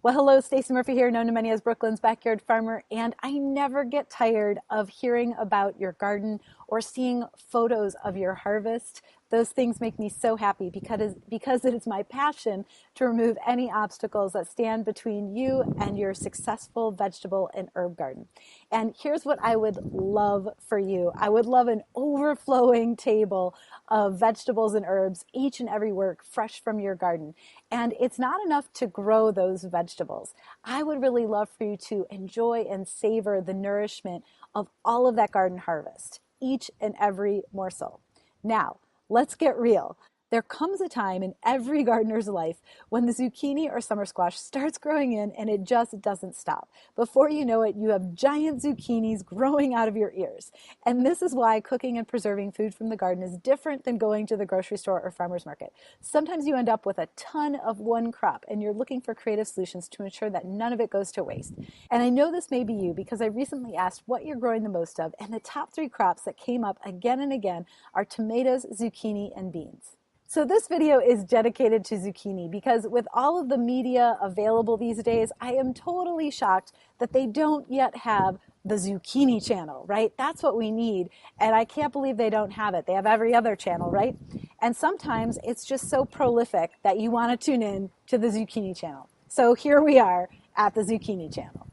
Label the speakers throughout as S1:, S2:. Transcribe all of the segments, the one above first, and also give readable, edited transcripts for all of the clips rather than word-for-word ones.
S1: Well, hello, Stacey Murphy here, known to many as Brooklyn's Backyard Farmer, and I never get tired of hearing about your garden or seeing photos of your harvest. Those things make me so happy because it is my passion to remove any obstacles that stand between you and your successful vegetable and herb garden. And here's what I would love for you. I would love an overflowing table of vegetables and herbs, each and every work fresh from your garden. And it's not enough to grow those vegetables. I would really love for you to enjoy and savor the nourishment of all of that garden harvest, each and every morsel. Now, let's get real. There comes a time in every gardener's life when the zucchini or summer squash starts growing in and it just doesn't stop. Before you know it, you have giant zucchinis growing out of your ears. And this is why cooking and preserving food from the garden is different than going to the grocery store or farmer's market. Sometimes you end up with a ton of one crop and you're looking for creative solutions to ensure that none of it goes to waste. And I know this may be you because I recently asked what you're growing the most of, and the top 3 crops that came up again and again are tomatoes, zucchini, and beans. So this video is dedicated to zucchini because with all of the media available these days, I am totally shocked that they don't yet have the zucchini channel, right? That's what we need. And I can't believe they don't have it. They have every other channel, right? And sometimes it's just so prolific that you want to tune in to the zucchini channel. So here we are at the zucchini channel.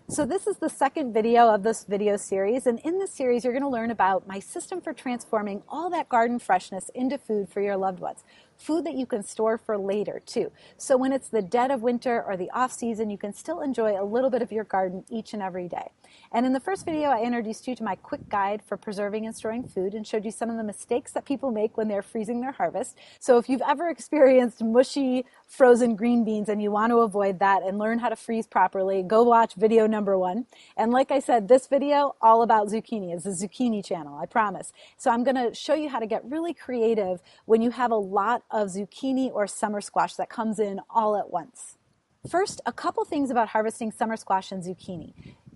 S1: So this is the second video of this video series, and in this series you're going to learn about my system for transforming all that garden freshness into food for your loved ones. Food that you can store for later too. So when it's the dead of winter or the off season, you can still enjoy a little bit of your garden each and every day. And in the first video, I introduced you to my quick guide for preserving and storing food and showed you some of the mistakes that people make when they're freezing their harvest. So if you've ever experienced mushy frozen green beans and you want to avoid that and learn how to freeze properly, go watch video number 1. And like I said, this video all about zucchini is the zucchini channel, I promise. So I'm going to show you how to get really creative when you have a lot of zucchini or summer squash that comes in all at once. First, a couple things about harvesting summer squash and zucchini.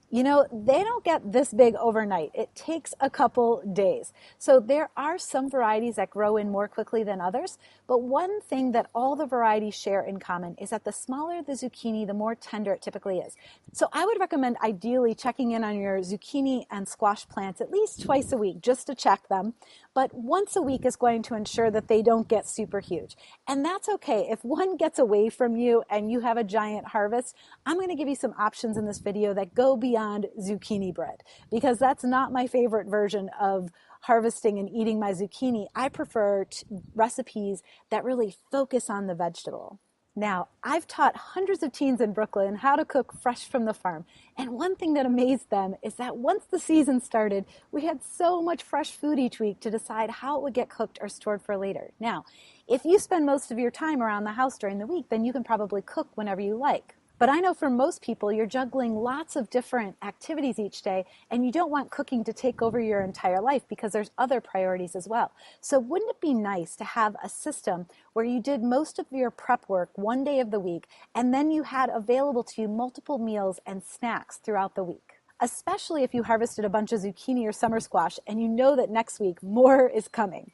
S1: You know, they don't get this big overnight. It takes a couple days. So there are some varieties that grow in more quickly than others, but one thing that all the varieties share in common is that the smaller the zucchini, the more tender it typically is. So I would recommend ideally checking in on your zucchini and squash plants at least twice a week just to check them, but once a week is going to ensure that they don't get super huge. And that's okay. If one gets away from you and you have a giant harvest, I'm going to give you some options in this video that go beyond zucchini bread, because that's not my favorite version of harvesting and eating my zucchini. I prefer recipes that really focus on the vegetable. Now, I've taught hundreds of teens in Brooklyn how to cook fresh from the farm. And one thing that amazed them is that once the season started, we had so much fresh food each week to decide how it would get cooked or stored for later. Now, if you spend most of your time around the house during the week, then you can probably cook whenever you like. But I know for most people, you're juggling lots of different activities each day, and you don't want cooking to take over your entire life because there's other priorities as well. So wouldn't it be nice to have a system where you did most of your prep work one day of the week, and then you had available to you multiple meals and snacks throughout the week? Especially if you harvested a bunch of zucchini or summer squash and you know that next week more is coming.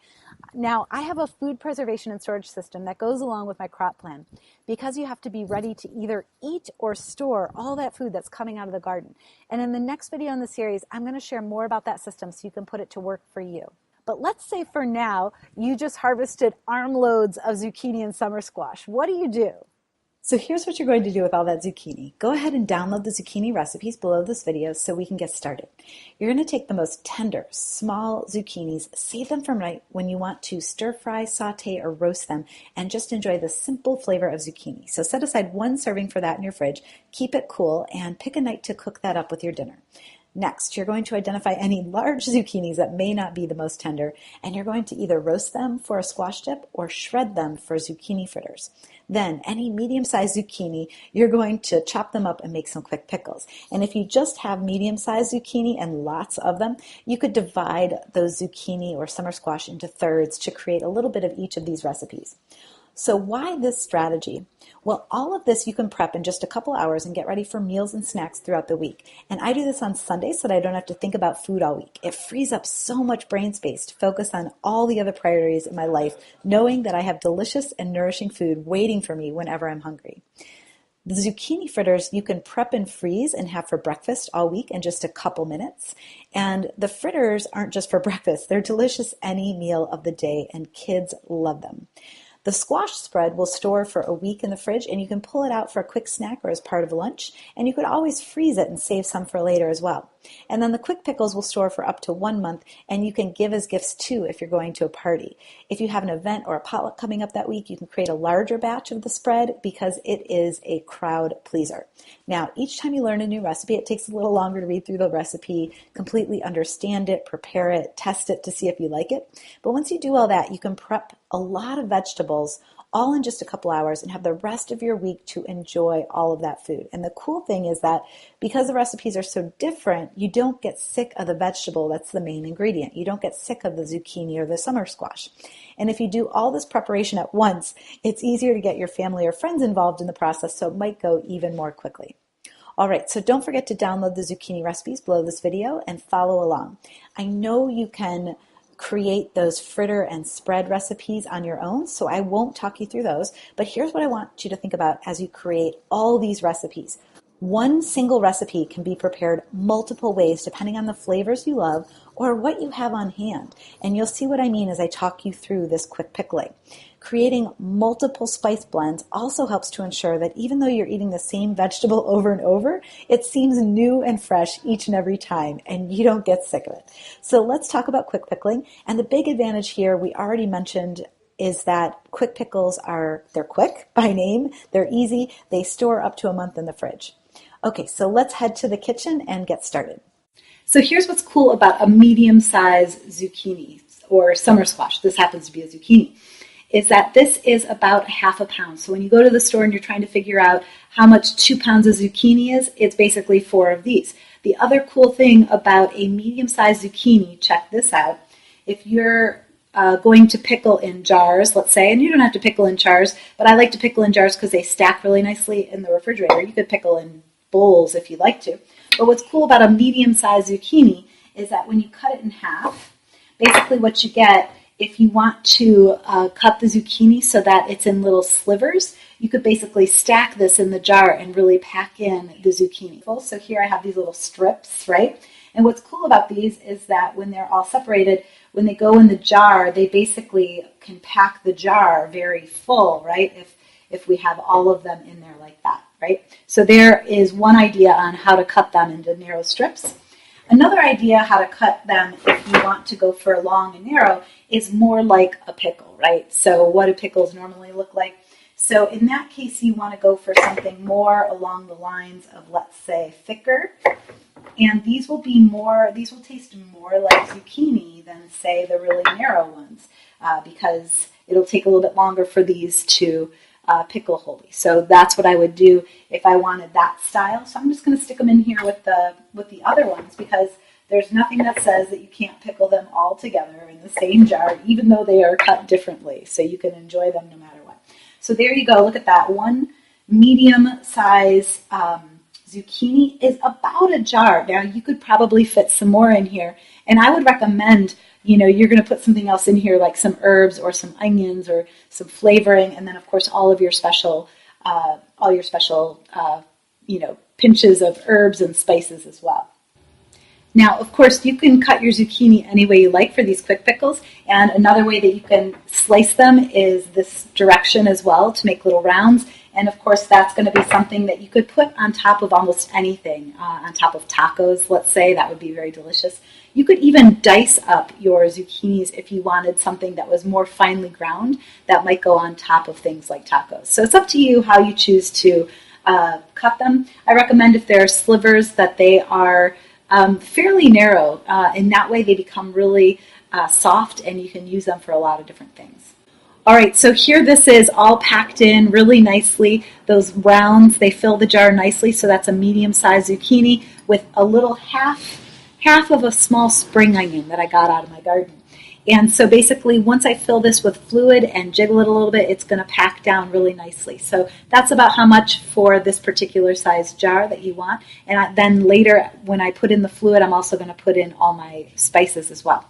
S1: Now, I have a food preservation and storage system that goes along with my crop plan because you have to be ready to either eat or store all that food that's coming out of the garden. And in the next video in the series, I'm going to share more about that system so you can put it to work for you. But let's say for now, you just harvested armloads of zucchini and summer squash. What do you do? So here's what you're going to do with all that zucchini. Go ahead and download the zucchini recipes below this video so we can get started. You're going to take the most tender, small zucchinis, save them for night when you want to stir fry, saute, or roast them, and just enjoy the simple flavor of zucchini. So set aside 1 serving for that in your fridge, keep it cool, and pick a night to cook that up with your dinner. Next, you're going to identify any large zucchinis that may not be the most tender, and you're going to either roast them for a squash dip or shred them for zucchini fritters. Then, any medium-sized zucchini, you're going to chop them up and make some quick pickles. And if you just have medium-sized zucchini and lots of them, you could divide those zucchini or summer squash into thirds to create a little bit of each of these recipes. So why this strategy? Well, all of this you can prep in just a couple hours and get ready for meals and snacks throughout the week. And I do this on Sundays so that I don't have to think about food all week. It frees up so much brain space to focus on all the other priorities in my life, knowing that I have delicious and nourishing food waiting for me whenever I'm hungry. The zucchini fritters you can prep and freeze and have for breakfast all week in just a couple minutes. And the fritters aren't just for breakfast. They're delicious any meal of the day, and kids love them. The squash spread will store for a week in the fridge, and you can pull it out for a quick snack or as part of lunch, and you could always freeze it and save some for later as well. And then the quick pickles will store for up to 1 month, and you can give as gifts too if you're going to a party. If you have an event or a potluck coming up that week, you can create a larger batch of the spread because it is a crowd pleaser. Now, each time you learn a new recipe, it takes a little longer to read through the recipe, completely understand it, prepare it, test it to see if you like it. But once you do all that, you can prep a lot of vegetables all in just a couple hours and have the rest of your week to enjoy all of that food. And the cool thing is that because the recipes are so different, you don't get sick of the vegetable that's the main ingredient. You don't get sick of the zucchini or the summer squash. And if you do all this preparation at once, it's easier to get your family or friends involved in the process, so it might go even more quickly. All right, so don't forget to download the zucchini recipes below this video and follow along. I know you can create those fritter and spread recipes on your own, so I won't talk you through those, but here's what I want you to think about as you create all these recipes. One single recipe can be prepared multiple ways depending on the flavors you love or what you have on hand, and you'll see what I mean as I talk you through this quick pickling. Creating multiple spice blends also helps to ensure that even though you're eating the same vegetable over and over, it seems new and fresh each and every time, and you don't get sick of it. So let's talk about quick pickling. And the big advantage here we already mentioned is that quick pickles they're quick by name, they're easy, they store up to a month in the fridge. Okay, so let's head to the kitchen and get started. So here's what's cool about a medium-sized zucchini or summer squash. This happens to be a zucchini. Is that this is about half a pound. So when you go to the store and you're trying to figure out how much 2 pounds of zucchini is, it's basically 4 of these. The other cool thing about a medium-sized zucchini, check this out, if you're going to pickle in jars, let's say, and you don't have to pickle in jars, but I like to pickle in jars because they stack really nicely in the refrigerator. You could pickle in bowls if you'd like to. But what's cool about a medium-sized zucchini is that when you cut it in half, basically what you get, if you want to cut the zucchini so that it's in little slivers, you could basically stack this in the jar and really pack in the zucchini. So here I have these little strips, right? And what's cool about these is that when they're all separated, when they go in the jar, they basically can pack the jar very full, right? If we have all of them in there like that, right? So there is one idea on how to cut them into narrow strips. Another idea how to cut them if you want to go for long and narrow is more like a pickle, right? So what do pickles normally look like? So in that case, you want to go for something more along the lines of, let's say, thicker. And these will taste more like zucchini than, say, the really narrow ones because it'll take a little bit longer for these to pickle wholly. So that's what I would do if I wanted that style. So I'm just going to stick them in here with the other ones because there's nothing that says that you can't pickle them all together in the same jar, even though they are cut differently. So you can enjoy them no matter what. So there you go. Look at that. One medium size zucchini is about a jar. Now you could probably fit some more in here. And I would recommend, you're going to put something else in here like some herbs or some onions or some flavoring. And then of course all your special pinches of herbs and spices as well. Now, of course, you can cut your zucchini any way you like for these quick pickles, and another way that you can slice them is this direction as well to make little rounds, and of course that's going to be something that you could put on top of almost anything, on top of tacos, let's say. That would be very delicious. You could even dice up your zucchinis if you wanted something that was more finely ground that might go on top of things like tacos. So it's up to you how you choose to cut them. I recommend if there are slivers that they are fairly narrow. In that way they become really soft and you can use them for a lot of different things. All right, so here this is all packed in really nicely. Those rounds, they fill the jar nicely, so that's a medium-sized zucchini with a little half of a small spring onion that I got out of my garden. And so basically once I fill this with fluid and jiggle it a little bit, it's going to pack down really nicely. So that's about how much for this particular size jar that you want. And then later when I put in the fluid, I'm also going to put in all my spices as well.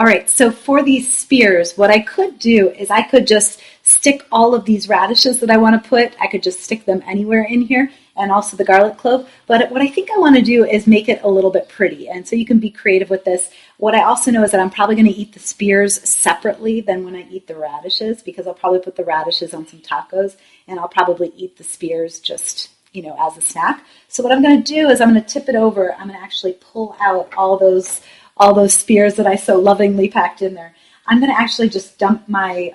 S1: All right, so for these spears, what I could do is I could just stick all of these radishes that I want to put, I could just stick them anywhere in here, and also the garlic clove. But what I think I want to do is make it a little bit pretty, and so you can be creative with this. What I also know is that I'm probably going to eat the spears separately than when I eat the radishes, because I'll probably put the radishes on some tacos, and I'll probably eat the spears just, as a snack. So what I'm going to do is I'm going to tip it over. I'm going to actually pull out all those spears that I so lovingly packed in there. I'm going to actually just dump my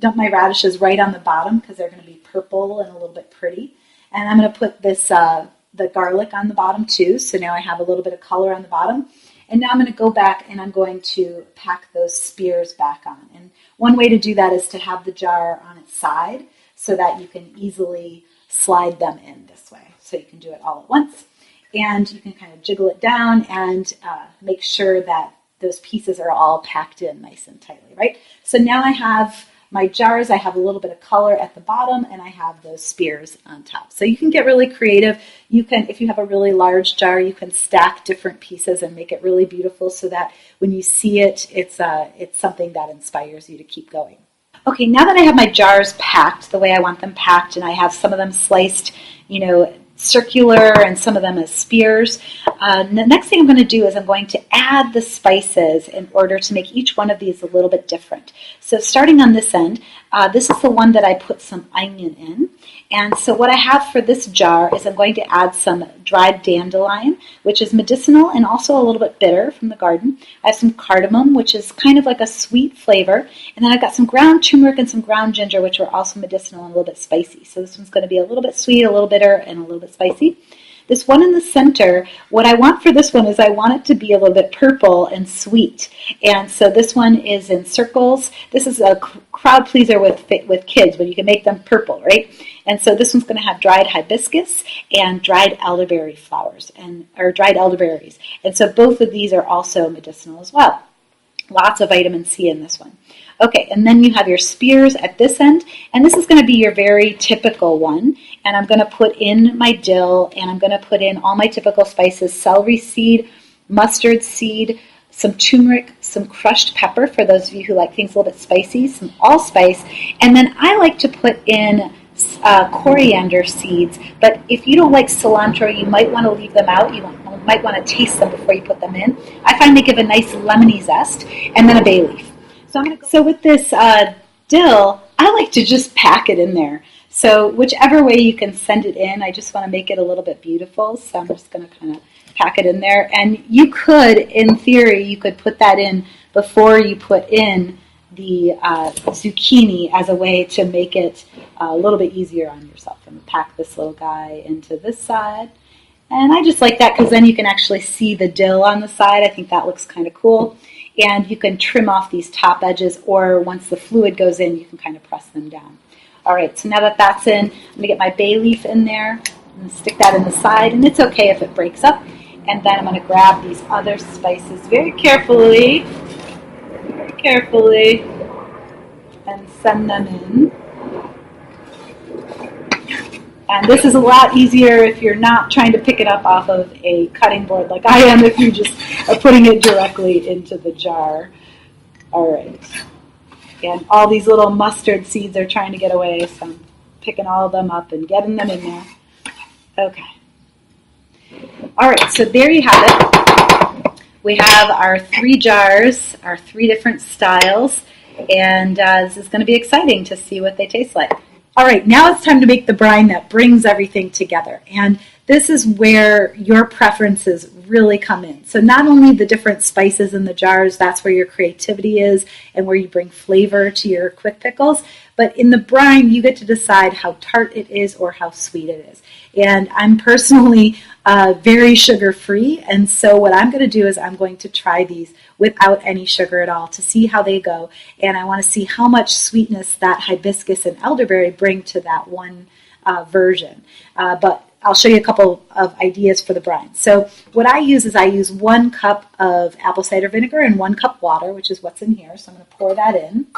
S1: radishes right on the bottom because they're going to be purple and a little bit pretty. And I'm going to put this the garlic on the bottom too. So now I have a little bit of color on the bottom. And now I'm going to go back and I'm going to pack those spears back on. And one way to do that is to have the jar on its side so that you can easily slide them in this way. So you can do it all at once. And you can kind of jiggle it down and make sure that those pieces are all packed in nice and tightly, right? So now I have my jars, I have a little bit of color at the bottom, and I have those spears on top. So you can get really creative. You can, if you have a really large jar, you can stack different pieces and make it really beautiful so that when you see it, it's something that inspires you to keep going. Okay, now that I have my jars packed the way I want them packed, and I have some of them sliced, circular and some of them as spears. The next thing I'm going to do is I'm going to add the spices in order to make each one of these a little bit different. So starting on this end, this is the one that I put some onion in. And so what I have for this jar is I'm going to add some dried dandelion, which is medicinal and also a little bit bitter from the garden. I have some cardamom, which is kind of like a sweet flavor. And then I've got some ground turmeric and some ground ginger, which are also medicinal and a little bit spicy. So this one's going to be a little bit sweet, a little bitter, and a little bit spicy. This one in the center, what I want for this one is I want it to be a little bit purple and sweet. And so this one is in circles. This is a crowd pleaser with kids, but you can make them purple, right? And so this one's going to have dried hibiscus and dried elderberry flowers, or dried elderberries. And so both of these are also medicinal as well. Lots of vitamin C in this one. Okay, and then you have your spears at this end, and this is going to be your very typical one. And I'm going to put in my dill, and I'm going to put in all my typical spices: celery seed, mustard seed, some turmeric, some crushed pepper for those of you who like things a little bit spicy, some allspice, and then I like to put in coriander seeds. But if you don't like cilantro, you might want to leave them out. You might want to taste them before you put them in. I find they give a nice lemony zest, and then a bay leaf. So with this dill, I like to just pack it in there. So whichever way you can send it in, I just want to make it a little bit beautiful. So I'm just going to kind of pack it in there. And you could, in theory, you could put that in before you put in the zucchini as a way to make it a little bit easier on yourself. I'm going to pack this little guy into this side. And I just like that because then you can actually see the dill on the side. I think that looks kind of cool. And you can trim off these top edges, or once the fluid goes in, you can kind of press them down. All right, so now that that's in, I'm going to get my bay leaf in there and stick that in the side. And it's okay if it breaks up. And then I'm going to grab these other spices very carefully, and send them in. And this is a lot easier if you're not trying to pick it up off of a cutting board like I am, if you just are putting it directly into the jar. All right. And all these little mustard seeds are trying to get away, so I'm picking all of them up and getting them in there. Okay. All right, so there you have it. We have our 3 jars, our 3 different styles, and this is going to be exciting to see what they taste like. All right, now it's time to make the brine that brings everything together. And this is where your preferences really come in. So not only the different spices in the jars, that's where your creativity is and where you bring flavor to your quick pickles, but in the brine, you get to decide how tart it is or how sweet it is. And I'm personally very sugar-free, and so what I'm going to do is I'm going to try these without any sugar at all to see how they go, and I want to see how much sweetness that hibiscus and elderberry bring to that one version. But I'll show you a couple of ideas for the brine. So what I use is I use 1 cup of apple cider vinegar and 1 cup water, which is what's in here. So I'm going to pour that in.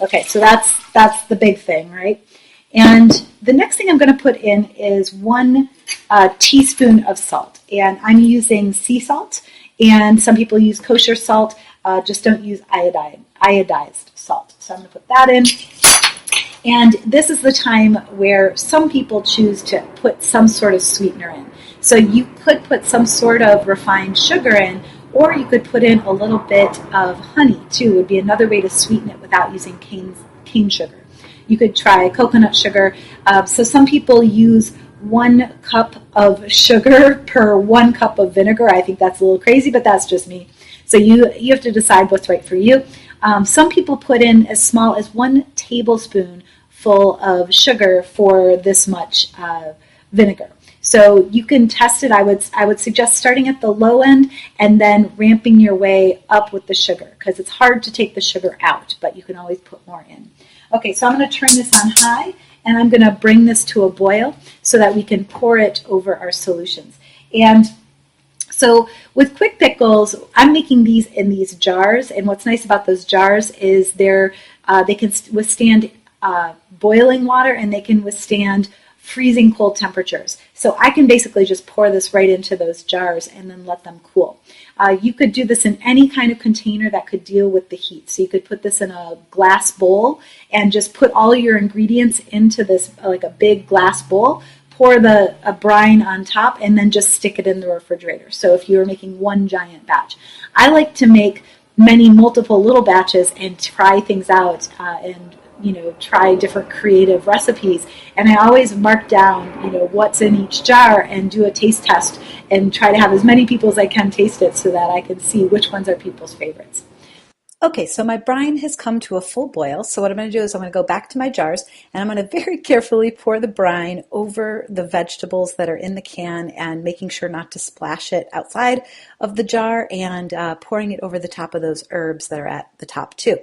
S1: Okay, so that's the big thing, right? And the next thing I'm going to put in is 1 teaspoon of salt. And I'm using sea salt, and some people use kosher salt. Just don't use iodized salt. So I'm going to put that in. And this is the time where some people choose to put some sort of sweetener in. So you could put some sort of refined sugar in, or you could put in a little bit of honey too. Would be another way to sweeten it without using cane sugar. You could try coconut sugar. So some people use 1 cup of sugar per 1 cup of vinegar. I think that's a little crazy, but that's just me. So you have to decide what's right for you. Some people put in as small as 1 tablespoon full of sugar for this much vinegar. So you can test it. I would suggest starting at the low end and then ramping your way up with the sugar, because it's hard to take the sugar out, but you can always put more in. Okay, so I'm going to turn this on high, and I'm going to bring this to a boil so that we can pour it over our solutions. And so with quick pickles, I'm making these in these jars, and what's nice about those jars is they can withstand boiling water, and they can withstand freezing cold temperatures. So I can basically just pour this right into those jars and then let them cool. You could do this in any kind of container that could deal with the heat. So you could put this in a glass bowl and just put all your ingredients into this, like a big glass bowl, pour a brine on top, and then just stick it in the refrigerator. So if you were making one giant batch. I like to make multiple little batches and try things out and try different creative recipes. And I always mark down, what's in each jar and do a taste test and try to have as many people as I can taste it so that I can see which ones are people's favorites. Okay, so my brine has come to a full boil. So what I'm going to do is I'm going to go back to my jars, and I'm going to very carefully pour the brine over the vegetables that are in the can, and making sure not to splash it outside of the jar, and pouring it over the top of those herbs that are at the top too.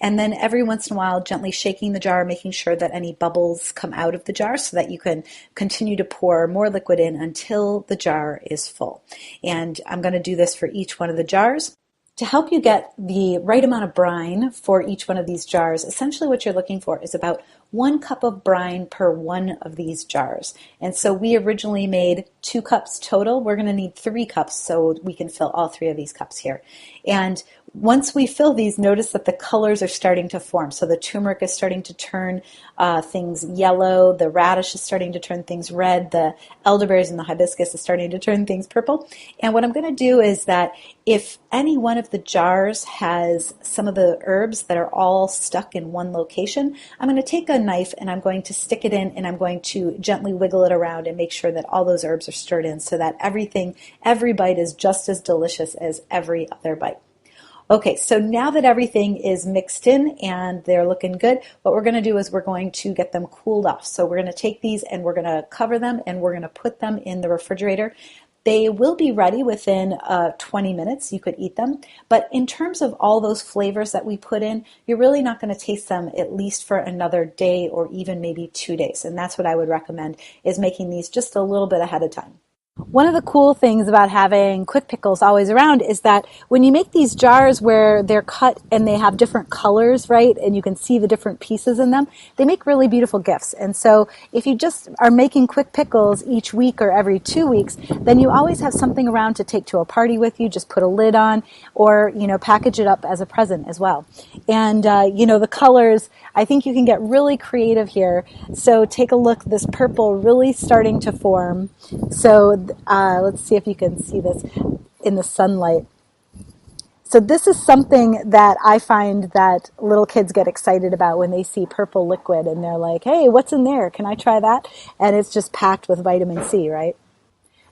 S1: And then every once in a while, gently shaking the jar, making sure that any bubbles come out of the jar so that you can continue to pour more liquid in until the jar is full. And I'm going to do this for each one of the jars. To help you get the right amount of brine for each one of these jars, essentially what you're looking for is about 1 cup of brine per one of these jars. And so we originally made 2 cups total. We're going to need 3 cups so we can fill all 3 of these cups here. And once we fill these, notice that the colors are starting to form. So the turmeric is starting to turn things yellow, the radish is starting to turn things red, the elderberries and the hibiscus is starting to turn things purple. And what I'm going to do is that if any one of the jars has some of the herbs that are all stuck in one location, I'm going to take a knife and I'm going to stick it in, and I'm going to gently wiggle it around and make sure that all those herbs are stirred in so that every bite is just as delicious as every other bite. Okay, so now that everything is mixed in and they're looking good, what we're going to do is we're going to get them cooled off. So we're going to take these and we're going to cover them and we're going to put them in the refrigerator. They will be ready within 20 minutes. You could eat them. But in terms of all those flavors that we put in, you're really not going to taste them at least for another day or even maybe 2 days. And that's what I would recommend, is making these just a little bit ahead of time. One of the cool things about having quick pickles always around is that when you make these jars where they're cut and they have different colors, right, and you can see the different pieces in them, they make really beautiful gifts. And so if you just are making quick pickles each week or every 2 weeks, then you always have something around to take to a party with you. Just put a lid on, or package it up as a present as well. And the colors, I think you can get really creative here. So take a look, this purple really starting to form. So let's see if you can see this in the sunlight. So this is something that I find that little kids get excited about when they see purple liquid, and they're like, hey, what's in there? Can I try that? And it's just packed with vitamin C, right?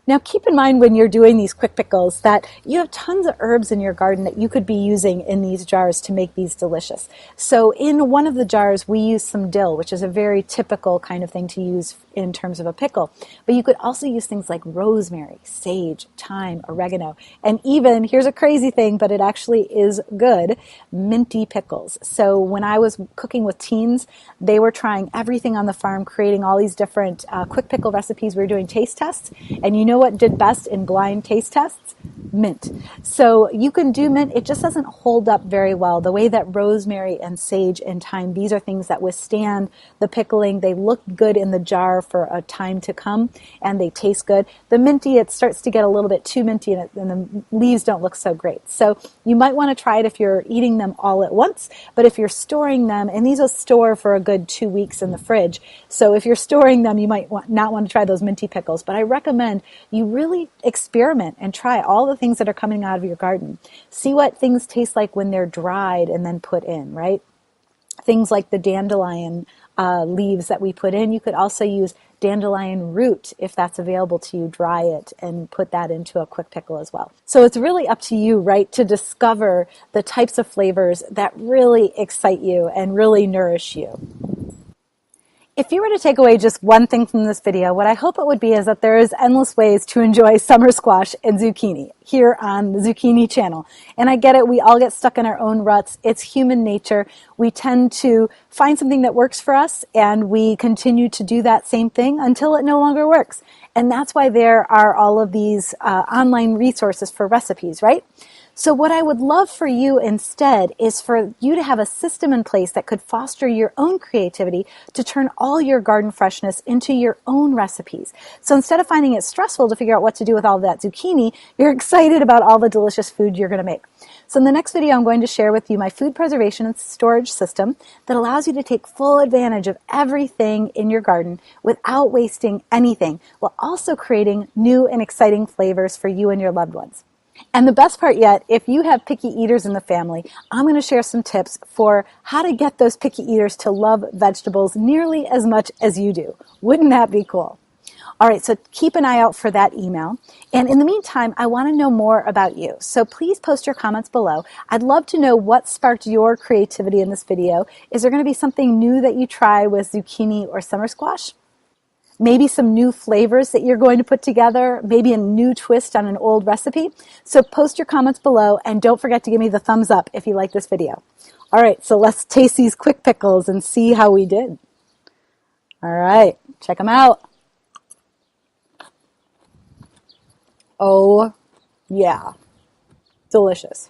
S1: Now keep in mind when you're doing these quick pickles that you have tons of herbs in your garden that you could be using in these jars to make these delicious. So in one of the jars we use some dill, which is a very typical kind of thing to use in terms of a pickle. But you could also use things like rosemary, sage, thyme, oregano, and even, here's a crazy thing, but it actually is good, minty pickles. So when I was cooking with teens, they were trying everything on the farm, creating all these different quick pickle recipes. We were doing taste tests, and you know what did best in blind taste tests? mint. So you can do mint. It just doesn't hold up very well. The way that rosemary and sage and thyme, these are things that withstand the pickling. They look good in the jar for a time to come, and they taste good. The minty, it starts to get a little bit too minty, and the leaves don't look so great. So you might want to try it if you're eating them all at once, but if you're storing them, and these will store for a good 2 weeks in the fridge, so if you're storing them, you might not want to try those minty pickles, but I recommend you really experiment and try all the things that are coming out of your garden. See what things taste like when they're dried and then put in, right? Things like the dandelion leaves that we put in. You could also use dandelion root if that's available to you, dry it and put that into a quick pickle as well. So it's really up to you, right, to discover the types of flavors that really excite you and really nourish you. If you were to take away just one thing from this video, what I hope it would be is that there is endless ways to enjoy summer squash and zucchini here on the Zucchini channel. And I get it, we all get stuck in our own ruts. It's human nature. We tend to find something that works for us, and we continue to do that same thing until it no longer works. And that's why there are all of these online resources for recipes, right? So what I would love for you instead is for you to have a system in place that could foster your own creativity to turn all your garden freshness into your own recipes. So instead of finding it stressful to figure out what to do with all of that zucchini, you're excited about all the delicious food you're going to make. So in the next video, I'm going to share with you my food preservation and storage system that allows you to take full advantage of everything in your garden without wasting anything, while also creating new and exciting flavors for you and your loved ones. And the best part yet, if you have picky eaters in the family, I'm going to share some tips for how to get those picky eaters to love vegetables nearly as much as you do. Wouldn't that be cool? All right, so keep an eye out for that email. And in the meantime, I want to know more about you. So please post your comments below. I'd love to know what sparked your creativity in this video. Is there going to be something new that you try with zucchini or summer squash? Maybe some new flavors that you're going to put together, maybe a new twist on an old recipe. So post your comments below, and don't forget to give me the thumbs up if you like this video. All right, so let's taste these quick pickles and see how we did. All right, check them out. Oh, yeah, delicious.